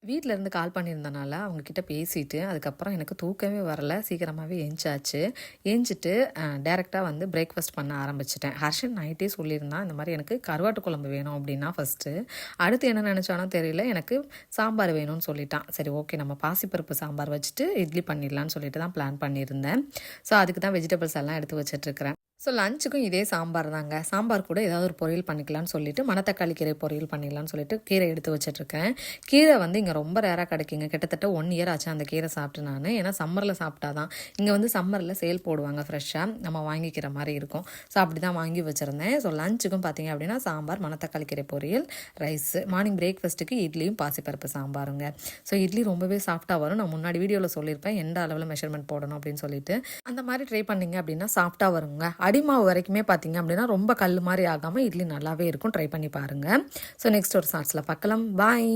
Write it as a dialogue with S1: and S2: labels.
S1: வீட்லேருந்து கால் பண்ணியிருந்தனால அவங்கக்கிட்ட பேசிட்டு, அதுக்கப்புறம் எனக்கு தூக்கமே வரல. சீக்கிரமாவே எந்திச்சாச்சு. எந்திச்சிட்டு டைரக்ட்டா வந்து பிரேக்ஃபாஸ்ட் பண்ண ஆரம்பிச்சுட்டேன். ஹர்ஷன் நைட்டே சொல்லியிருந்தான், இந்த மாரி எனக்கு கருவாட்டு குழம்பு வேணும் அப்படின்னா ஃபர்ஸ்ட்டு. அடுத்து என்ன நெனச்சானோ தெரியல, எனக்கு சாம்பார் வேணும்னு சொல்லிட்டான். சரி ஓகே நம்ம பாசிப்பருப்பு சாம்பார் வச்சுட்டு இட்லி பண்ணிடலான்னு சொல்லிட்டு தான் பிளான் பண்ணியிருந்தேன். ஸோ அதுக்கு தான் வெஜிடபிள்ஸ் எல்லாம் எடுத்து வச்சுட்ருக்கிறேன். ஸோ லஞ்சுக்கும் இதே சாம்பார் தாங்க. சாம்பார் கூட ஏதாவது ஒரு பொரியல் பண்ணிக்கலான்னு சொல்லிட்டு, மணத்தக்காளி கீரை பொரியல் பண்ணிடலான்னு சொல்லிட்டு கீரை எடுத்து வச்சுட்ருக்கேன். கீரை வந்து இங்கே ரொம்ப ரேராக கிடைக்குங்க. கிட்டத்தட்ட 1 இயர் ஆச்சு அந்த கீரை சாப்பிட்டு நான். ஏன்னா சம்மரில் சாப்பிட்டா தான் இங்கே வந்து சம்மரில் சேல் போடுவாங்க ஃப்ரெஷ்ஷாக, நம்ம வாங்கிக்கிற மாதிரி இருக்கும். ஸோ அப்படி தான் வாங்கி வச்சுருந்தேன். ஸோ லஞ்சுக்கும் பார்த்தீங்க அப்படின்னா சாம்பார், மணத்தக்காளி கீரை பொரியல், ரைஸு. மார்னிங் பிரேக்ஃபாஸ்ட்டுக்கு இட்லியும் பாசிப்பருப்பு சாம்பாருங்க. ஸோ இட்லி ரொம்பவே சாஃப்ட்டாக வரும். நான் முன்னாடி வீடியோவில் சொல்லியிருப்பேன் எந்த அளவில் மெஷர்மெண்ட் போடணும் அப்படின்னு சொல்லிட்டு. அந்த மாதிரி ட்ரை பண்ணிங்க அப்படின்னா சாஃப்ட்டாக வருங்க. அடிமாவு வரைக்குமே பார்த்தீங்க அப்படின்னா ரொம்ப கல் மாதிரி ஆகாமல் இட்லி நல்லாவே இருக்கும். ட்ரை பண்ணி பாருங்கள். ஸோ நெக்ஸ்ட் ஒரு ஷார்ட்ஸில் பார்க்கலாம். பாய்.